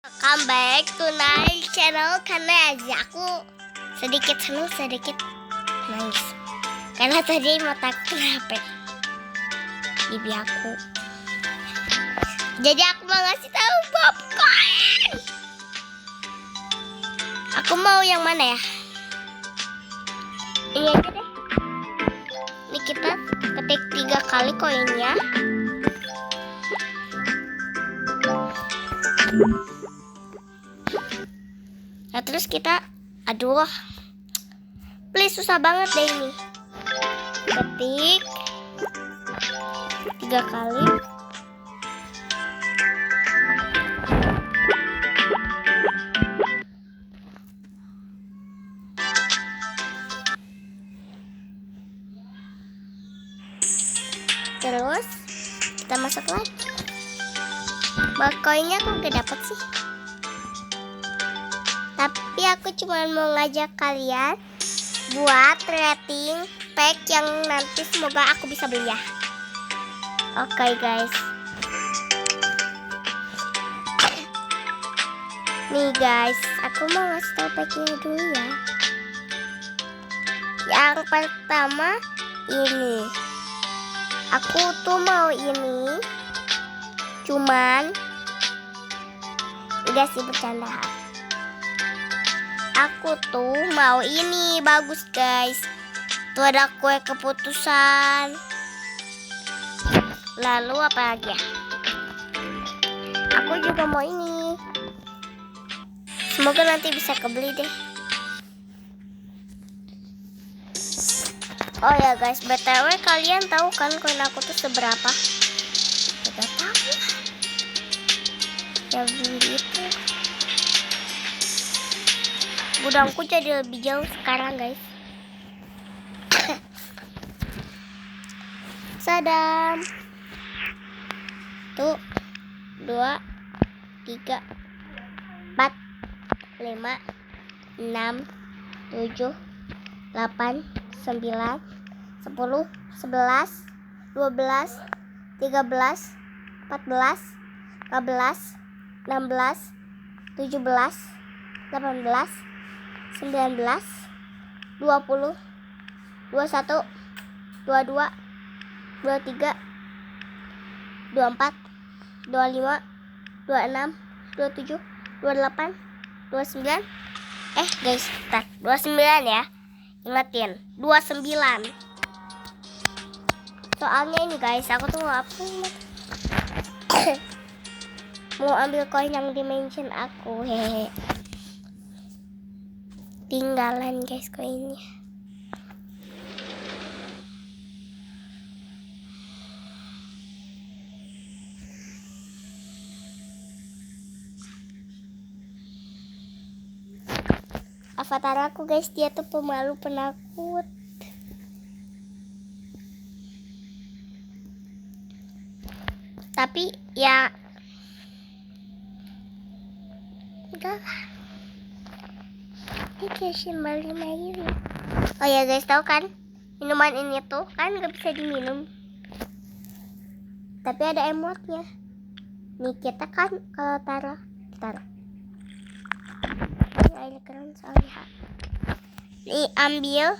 Welcome back to my channel. Karena aja aku sedikit senang sedikit nangis karena tadi mataku kenapa bibi aku. Jadi aku mau ngasih tahu popcorn. Aku mau yang mana ya? Ini aja deh. Ini kita ketik 3 kali koinnya. Nah terus kita, aduh, please susah banget deh ini. Ketik 3 kali. Terus kita masuk lagi. Koinnya kok gak dapet sih? Tapi aku cuma mau ngajak kalian buat rating pack yang nanti semoga aku bisa beli ya. Oke guys. Nih guys, aku mau ngasih tau packnya dulu ya. Yang pertama ini. Aku tuh mau ini. Cuman udah sih bercanda. Aku tuh mau ini, bagus guys. Tuh ada kue keputusan. Lalu apa lagi ya? Aku juga mau ini. Semoga nanti bisa kebeli deh. Oh ya guys, BTW kalian tahu kan koin aku tuh seberapa? Tidak tahu. Ya begitu. Gudangku jadi lebih jauh sekarang guys. Sadam. Tuh 2 3 4 5 6 7 8 9 10 11 12 13 14 15 16 17 18 19 20 21 22 23 24 25 26 27 28 29 guys, bentar, 29 ya. Ingetin, 29. Soalnya ini guys, aku tuh mau ambil koin yang dimension aku, hehe. Tinggalan guys koinnya. Avatar aku guys, dia tuh pemalu penakut. Tapi ya udah lah. Ini kayak simbol 5 euro. Oh ya guys, tahu kan minuman ini tuh kan gak bisa diminum, tapi ada emotnya. Nih kita kan kalau taruh ini air keran soalnya. Nih ambil.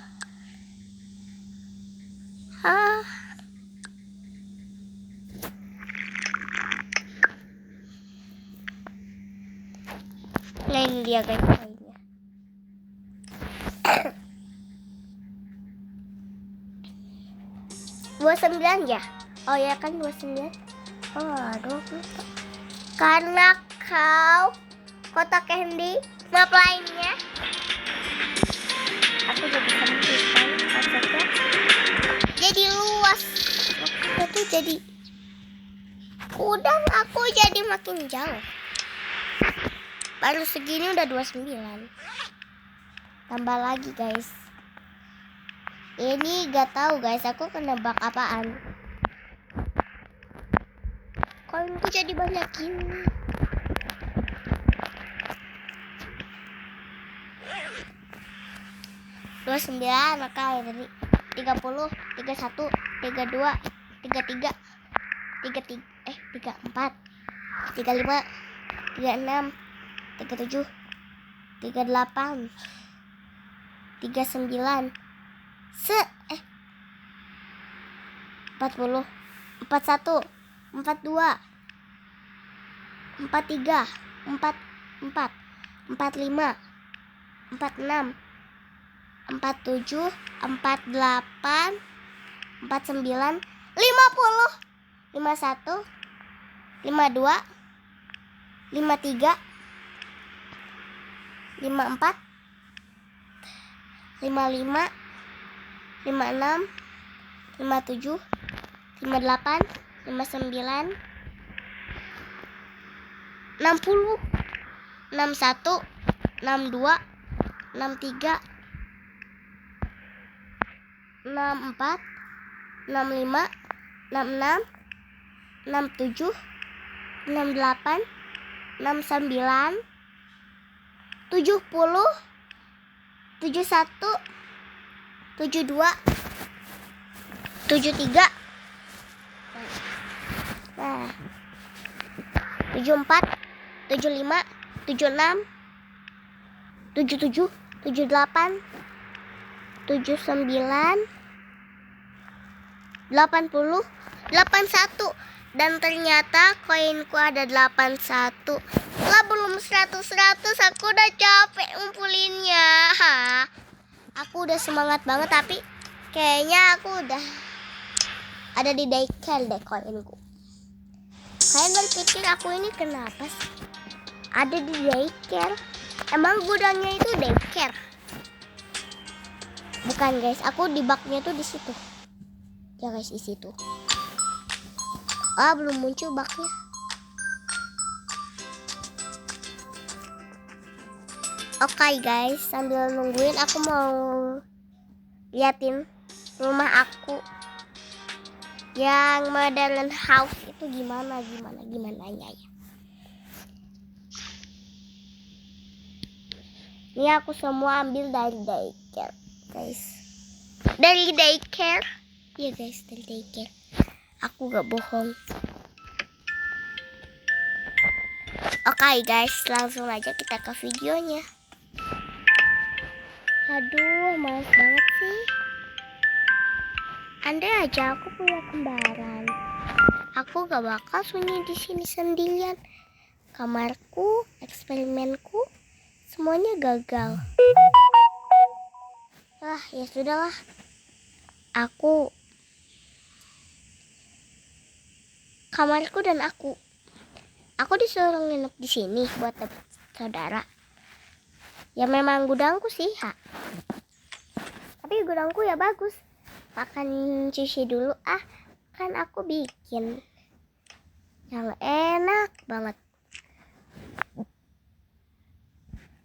Nah ini dia guys koinnya. $29 ya? Oh ya kan 29. Oh aduh, karena kau kotak candy map lainnya. Aku jadi sempitkan kotaknya. Jadi luas. Aku tuh jadi udang aku jadi makin jauh. Baru segini udah 29. Tambah lagi guys. Ini gak tahu guys, aku kenebak apaan. Koinku jadi banyak ini. $29 maka tadi 30, 31, 32, 33, 34, 35, 36, 37, 38, 39, 40, 41, 42, 43, 44, 45, 46, 47, 48, 49, 50, 51, 52, 53, 54, 55, 56, 57, 58, 59, 60, 61, 62, 63, 64, 65, 66, 67, 68, 69, 70, 71, 72, 73, 74, 75, 76, 77, 78, 79, 80, 81. Dan ternyata koinku ada 81. Lah belum 100, aku udah capek ngumpulinnya. Aku udah semangat banget, tapi kayaknya aku udah ada di daycare deh koinku. Kalian berpikir aku ini kenapa sih ada di daycare? Emang gudangnya itu daycare? Bukan guys, aku di baknya tuh di situ. Ya guys, di situ. Belum muncul baknya. Oke guys, sambil nungguin aku mau liatin rumah aku yang modern house itu gimana ya. Ini aku semua ambil dari daycare guys. Dari daycare. Iya guys, dari daycare. Aku gak bohong. Oke guys, langsung aja kita ke videonya. Aduh, males banget sih. Andai aja aku punya kembaran, aku gak bakal sunyi di sini sendirian. Kamarku, eksperimenku, semuanya gagal. Ya sudahlah. Kamarku dan aku disuruh nginep di sini buat dapet saudara. Ya memang gudangku sih, tapi gudangku ya bagus. Makan sushi dulu, kan aku bikin yang enak banget.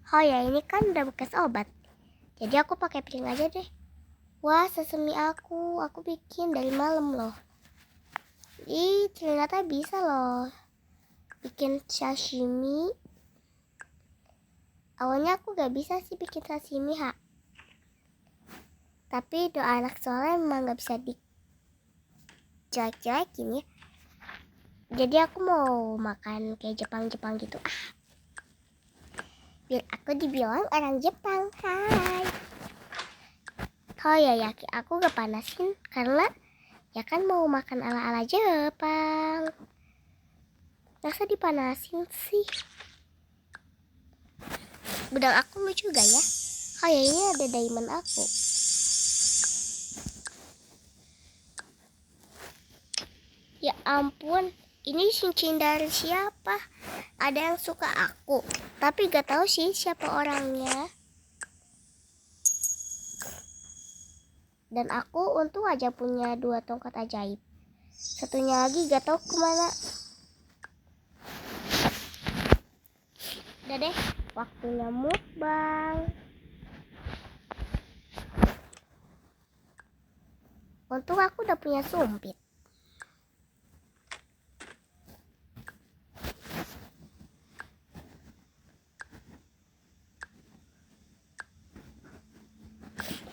Oh ya, ini kan udah bekas obat, jadi aku pakai piring aja deh. Wah, sesemi aku bikin dari malam loh. Ternyata bisa loh bikin sashimi. Awalnya aku gak bisa sih bikin sashimi, tapi doa anak soalnya memang gak bisa dijelek-jelekin ya. Jadi aku mau makan kayak Jepang gitu. Biar aku dibilang orang Jepang. Hai. Oh ya, aku gak panasin karena ya kan mau makan ala-ala Jepang. Masa dipanasin sih? Gudang aku lucu gak ya? Oh ya, ini ada diamond aku. Ya ampun, ini cincin dari siapa? Ada yang suka aku, tapi gak tahu sih siapa orangnya. Dan aku untung aja punya 2 tongkat ajaib. Satunya lagi gak tahu kemana. Udah deh, waktunya mukbang. Untung aku udah punya sumpit.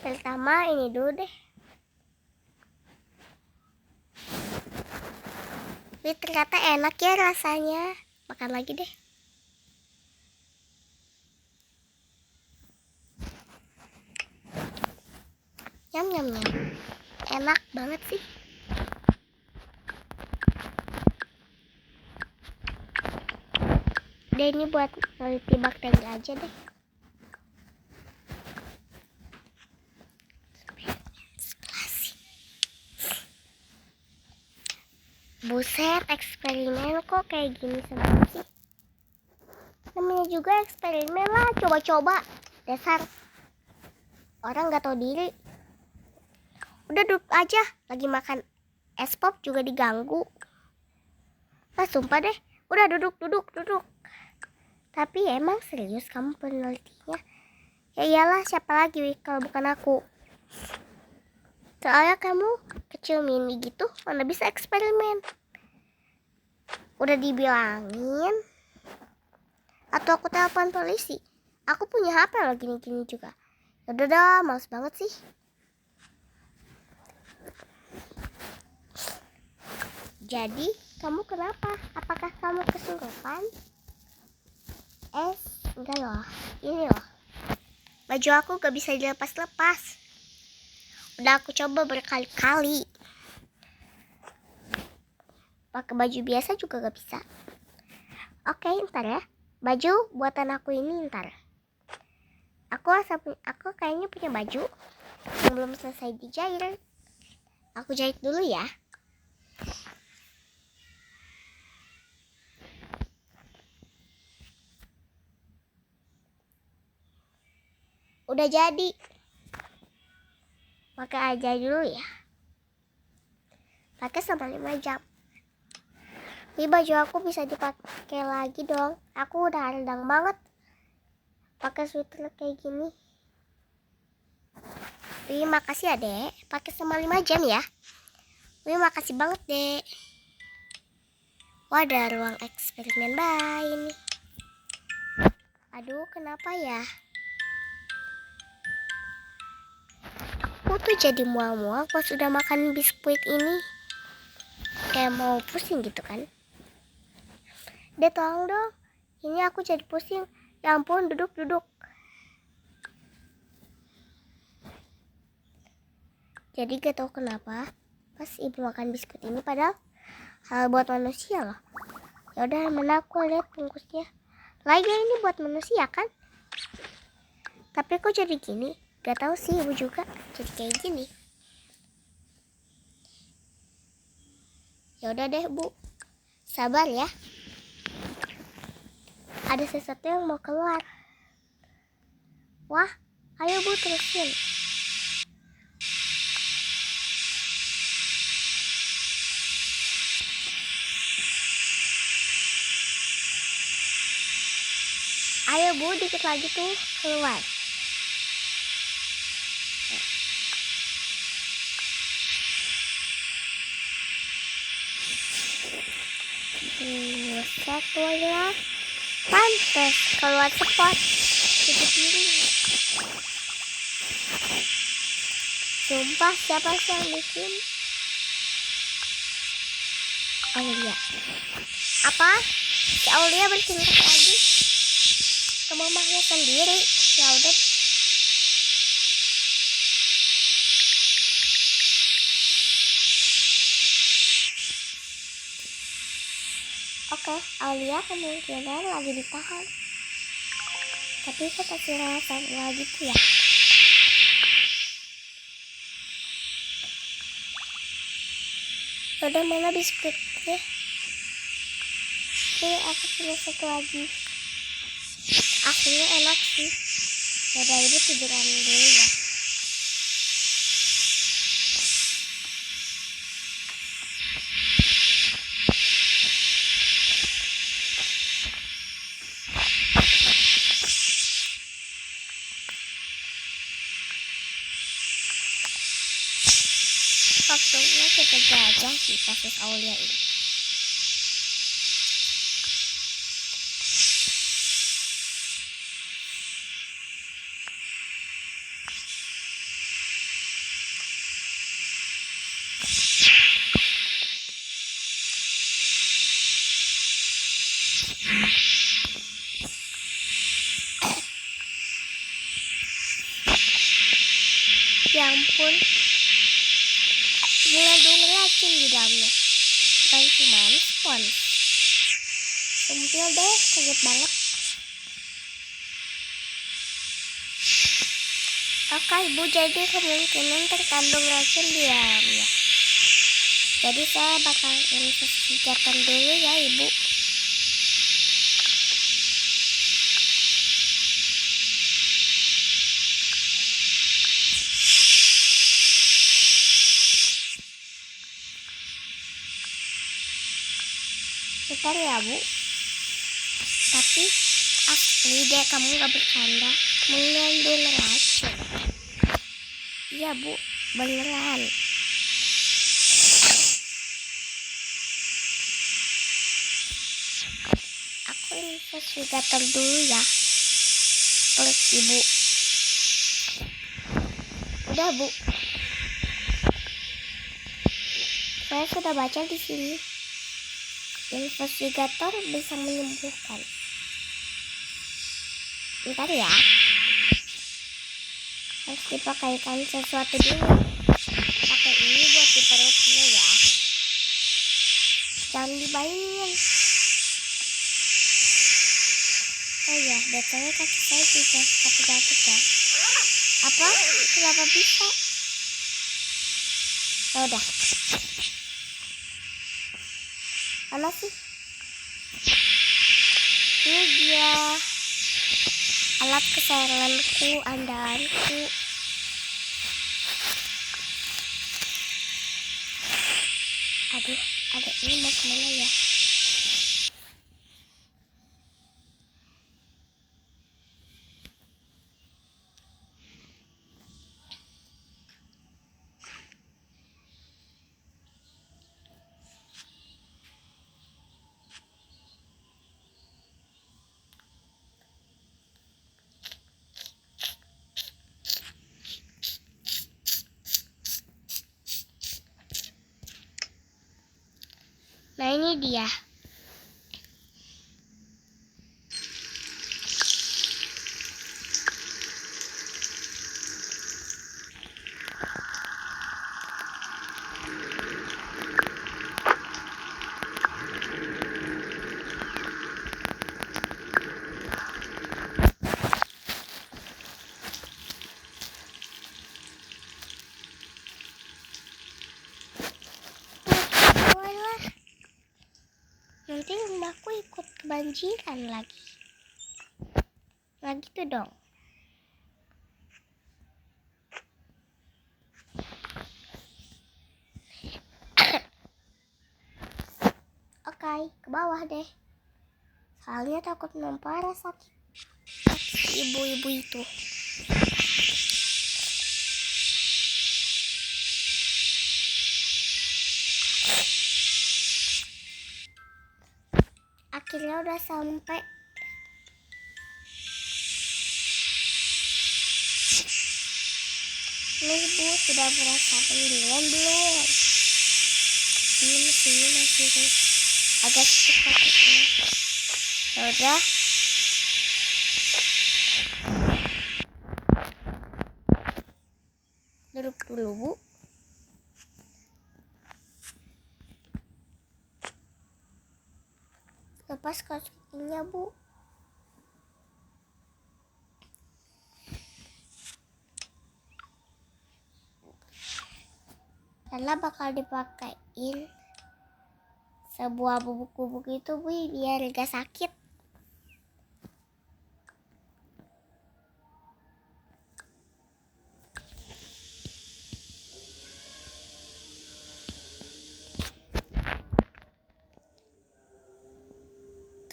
Pertama ini dulu deh. Ternyata enak ya rasanya. Makan lagi deh. nyam nyam. Enak banget sih. Deh, ini buat neliti bakteri aja deh. Buset, eksperimen kok kayak gini semua sih. Namanya juga eksperimen lah, coba-coba. Dasar orang gak tahu diri. Udah duduk aja, lagi makan es pop juga diganggu. Ah, sumpah deh, udah duduk. Tapi emang serius kamu penelitinya? Ya iyalah, siapa lagi kalau bukan aku. Soalnya kamu kecil mini gitu, mana bisa eksperimen. Udah dibilangin. Atau aku telepon polisi. Aku punya HP loh gini-gini juga. Udah dah, males banget sih. Jadi, kamu kenapa? Apakah kamu kesurupan? Enggak loh. Ini loh. Baju aku gak bisa dilepas-lepas. Udah aku coba berkali-kali. Pakai baju biasa juga gak bisa. Oke, ntar ya. Baju buatan aku ini ntar. Aku kayaknya punya baju yang belum selesai dijahit. Aku jahit dulu ya. Udah jadi. Pakai aja dulu ya. Pakai selama 5 jam. Ini baju aku bisa dipakai lagi dong. Aku udah rendang banget pakai sweater kayak gini. Terima kasih ya, Dek. Pakai selama 5 jam ya. Terima kasih banget, Dek. Wah, ada ruang eksperimen bayi nih. Aduh, kenapa ya? Aku tuh jadi mual-mual pas udah makan biskuit ini. Kayak mau pusing gitu kan. Dek, tolong dong. Ini aku jadi pusing. Ya ampun, duduk. Jadi gak tau kenapa pas ibu makan biskuit ini, padahal hal buat manusia loh. Ya udah, mana aku lihat bungkusnya. Lagi ini buat manusia kan? Tapi kok jadi gini? Gak tahu sih, ibu juga jadi kayak gini. Ya udah deh, Bu. Sabar ya. Ada sesuatu yang mau keluar. Wah, ayo Bu, terusin. Ayo Bu, dikit lagi tuh keluar. Satu ya. Pantes keluar cepat. Cuci piring. Sumpah, siapa sih yang bikin? Aulia. Apa? Si Aulia bersihin lagi ke mamahnya sendiri. Ya udah. Oke, Aulia kemungkinan lagi ditahan. Tapi kok kasih rasa lagi tuh ya. Udah, mana biskuitnya? Ini aku punya satu lagi. Aslinya enak sih. Yaudah, ibu tiduran dulu ya. Waktunya kita jajah di kasus Aulia ini. Ya ampun, racun di dalamnya. Bukan cuma spons. Sumpil deh, kaget banget. Oke ibu, jadi kemungkinan terkandung racun di dalamnya. Jadi saya bakal investigasikan dulu ya ibu. Bentar ya bu. Tapi asli deh, kamu gak bercanda. Mengandung racun. Iya bu, beneran. Aku investigator dulu ya. Pelit ibu. Udah bu. Saya sudah baca di sini. Investigator bisa menyembuhkan. Bentar ya. Harus dipakaikan sesuatu dulu. Pakai ini buat di perutnya ya. Jangan dibayangin. Oh ya, biasanya kaki saya juga gatal ya. Apa? Kenapa bisa? Ya udah. Mana sih? Ini dia alat kesayanganku, andalanku. Aduh, ada ini mau kemana ya? Nah ini dia. Nanti rumahku ikut kebanjiran lagi. Nah gitu dong. Oke, ke bawah deh. Soalnya takut memparah sakit ibu-ibu itu. Akhirnya udah sampai. Nih bu, sudah merasa pendingan belum? Ini masih agak cepat itu. Ya udah. Duduk dulu bu. Lepas kakinya bu. Karena bakal dipakein sebuah bubuk-bubuk itu bu, biar gak sakit.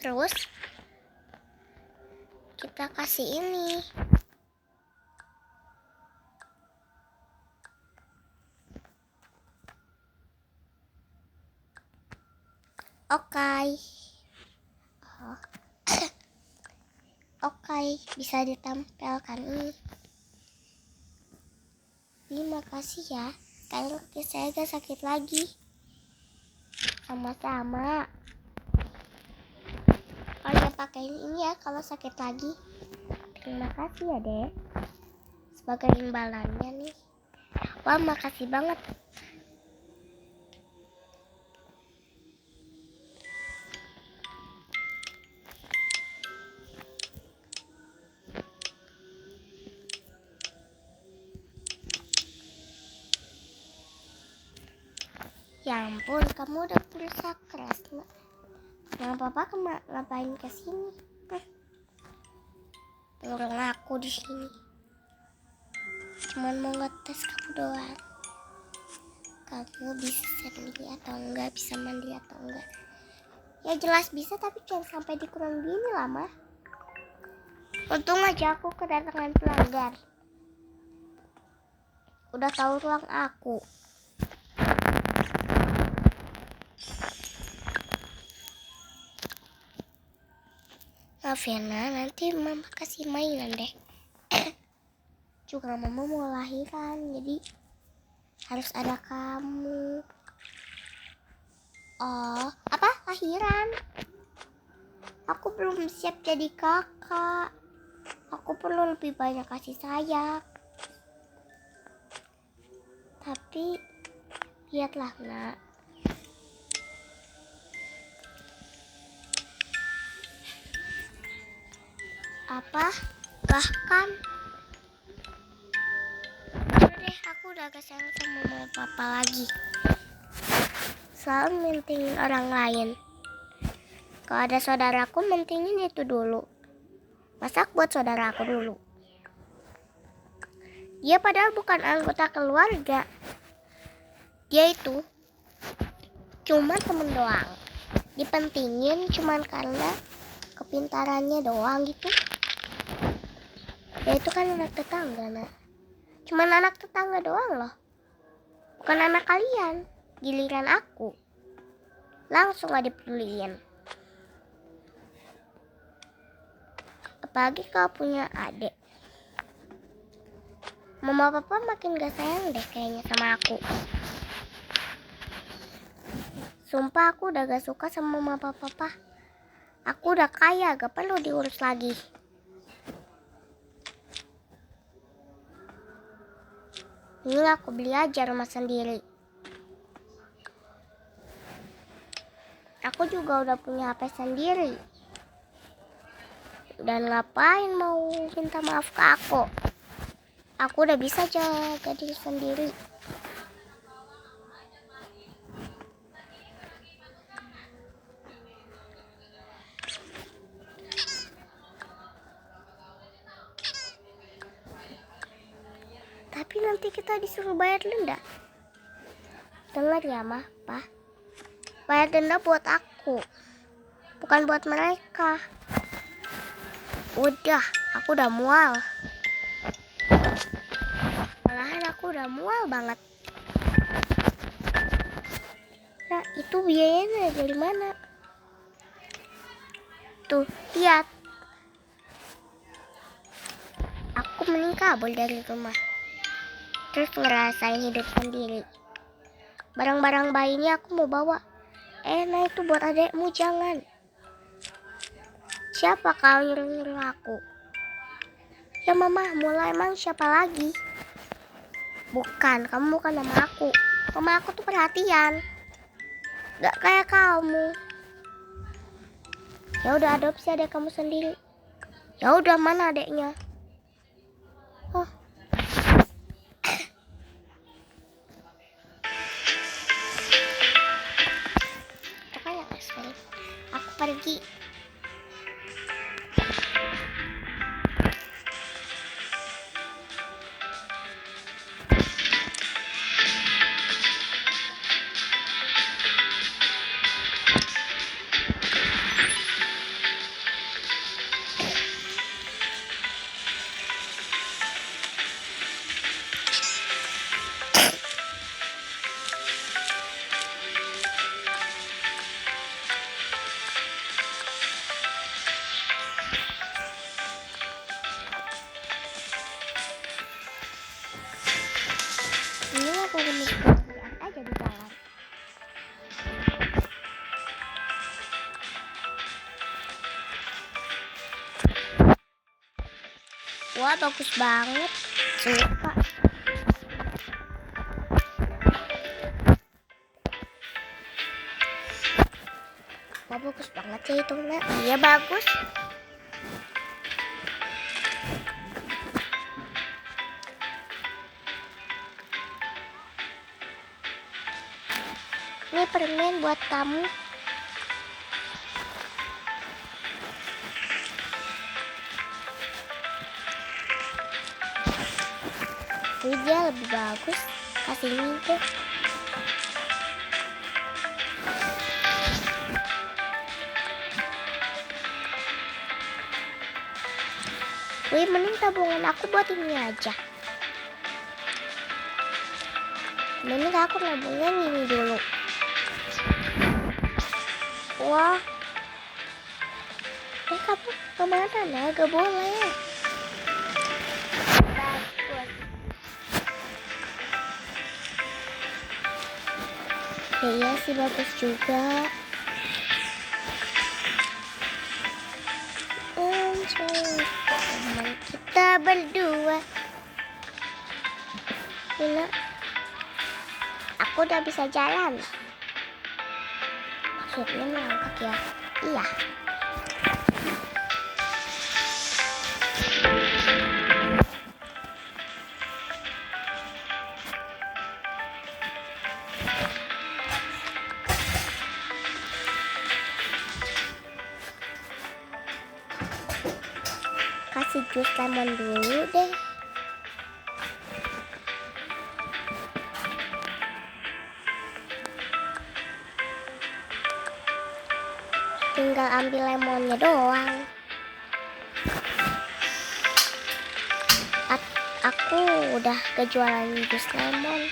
Terus kita kasih ini. Oke. Oke, bisa ditempelkan ini. Terima kasih ya. Sekarang kaki saya gak sakit lagi. Sama-sama. Kalian pakein ini ya kalau sakit lagi. Terima kasih ya deh. Sebagai imbalannya nih. Wah, makasih banget. Ya ampun, kamu udah pulsa keras, nak. Nah, papa ngapain kesini? Tolong aku di sini. Cuman mau ngetes kamu doang. Kamu bisa mandi atau enggak, bisa mandi atau enggak? Ya jelas bisa, tapi jangan sampai dikurang gini lah, mah. Untung aja aku kedatangan pelanggan. Udah tahu ruang aku. Maaf ya, nanti mama kasih mainan deh. Juga mama mau lahiran, jadi harus ada kamu. Oh, apa? Lahiran? Aku belum siap jadi kakak. Aku perlu lebih banyak kasih sayang. Tapi, lihatlah, nak. Apa? Bahkan udah deh, aku udah gak sayang sama mama papa lagi. Selalu mentingin orang lain. Kalau ada saudaraku, mentingin itu dulu. Masak buat saudara aku dulu. Dia padahal bukan anggota keluarga. Dia itu cuma temen doang. Dipentingin cuman karena kepintarannya doang gitu. Dia itu kan anak tetangga, nak. Cuman anak tetangga doang loh. Bukan anak kalian. Giliran aku langsung gak dipeduliin. Apalagi kalau punya adik. Mama papa makin gak sayang deh kayaknya sama aku. Sumpah aku udah gak suka sama mama papa. Aku udah kaya, gak perlu diurus lagi. Ini aku beli aja rumah sendiri. Aku juga udah punya HP sendiri. Dan ngapain mau minta maaf ke aku? Aku udah bisa jaga diri sendiri. Tapi nanti kita disuruh bayar denda. Dengar ya, mah, pa. Bayar denda buat aku, bukan buat mereka. Udah, aku udah mual. Malahan aku udah mual banget. Nah, itu biayanya dari mana? Tuh, lihat. Aku mending kabur dari rumah. Terus ngerasain hidup sendiri. Barang-barang bayinya aku mau bawa. Nah itu buat adekmu, jangan. Siapa kau nyuruh-nyuruh aku? Ya mama, mulai emang siapa lagi? Bukan, kamu bukan mama aku. Mama aku tuh perhatian. Gak kayak kamu. Ya udah, adopsi adek kamu sendiri. Ya udah, mana adeknya? Oh. Pokoknya aku pergi. Ini aku gemes aja di jalan. Wah, bagus banget. Suka. Wah, bagus banget sih itu, nak. Iya, bagus. permen buat kamu. Wih, dia lebih bagus. Kasih ini deh. Wih, mending tabungan aku buat ini aja. Mending aku nabungnya ini dulu. Wah. Kamu kemana? Nah, gak boleh. Bagus. Iya sih, bagus juga. Teman kita berdua. Gila. Aku udah bisa jalan. Maksudnya melalui kaki aku. Iya. Kasih jus lemon dulu deh. Tinggal ambil lemonnya doang. Aku udah kejualan jus lemon.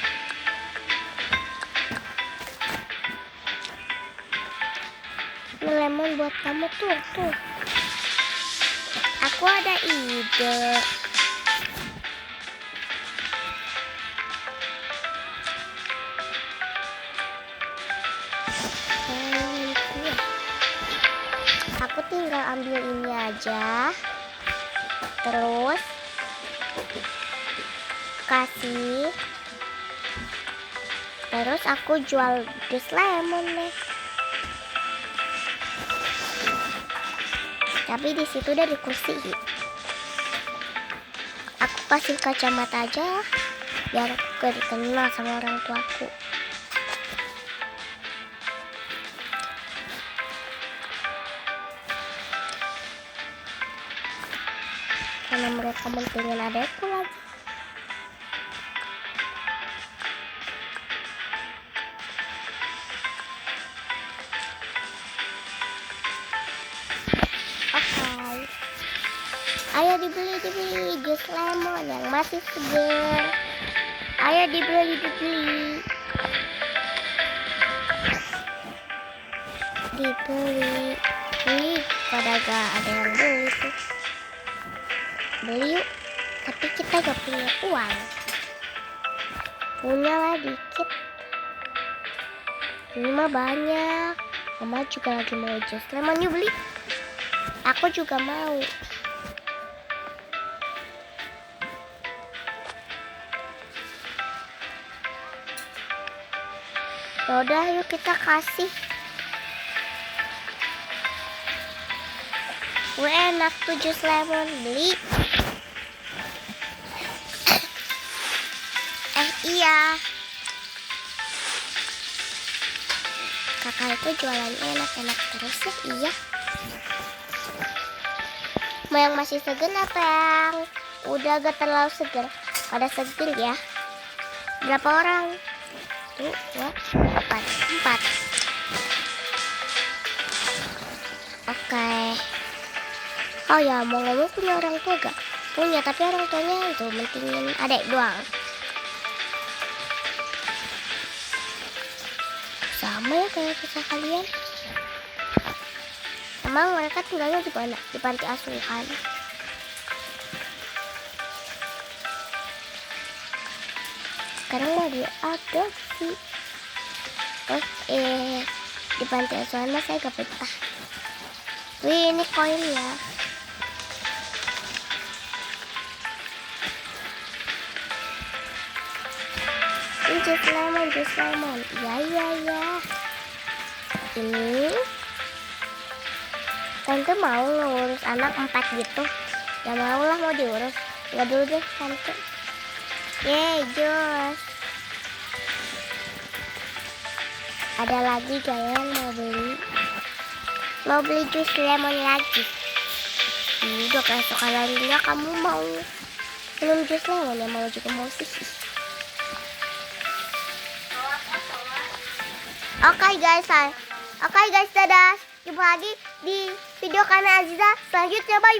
Ini lemon buat kamu tuh. Aku ada ide. Aku tinggal ambil ini aja. Terus kasih. Terus aku jual jus lemon deh. Tapi di situ udah di kursi. Aku kasih kacamata aja biar gak dikenal sama orang tuaku. Karena mereka mentingin adekku lagi. Ayo dibeli jus lemon yang masih segar. Ayo dibeli. Ih, pada gak ada yang beli tuh. Beli yuk. Tapi kita gak punya uang. Punya lah dikit. Ini mah banyak. Mama juga lagi mau jus lemon, yuk beli. Aku juga mau. Yaudah, yuk kita kasih. Enak tuh jus lemon, beli. Iya. Kakak itu jualannya enak-enak terus ya, iya. Mau yang masih segar apa yang udah gak terlalu segar? Ada segar ya. Berapa orang? 1, 2, 4. Oke. Oh ya, mau ngomong punya orang tua gak? Punya, tapi orang tuanya itu mentingin adek doang. Sama ya kayak kisah kalian. Emang mereka tinggalnya di mana? Di panti asuhan. Sekarang mau diadopsi. Terus di panti asuhan mas saya gak betah. Wih, ini koin ya. Ini jus lemon. Ya. Ini tante mau ngurus anak 4 gitu. Ya mau lah, mau diurus. Enggak dulu deh tante. Yeay, jus. Ada lagi gak yang mau beli? Mau beli jus lemon lagi? Udah keesokan harinya kamu mau minum jus lemon ya, mau juga mau sih. Oke guys, dadah. Jumpa lagi di video Kana Aziza selanjutnya. Bye.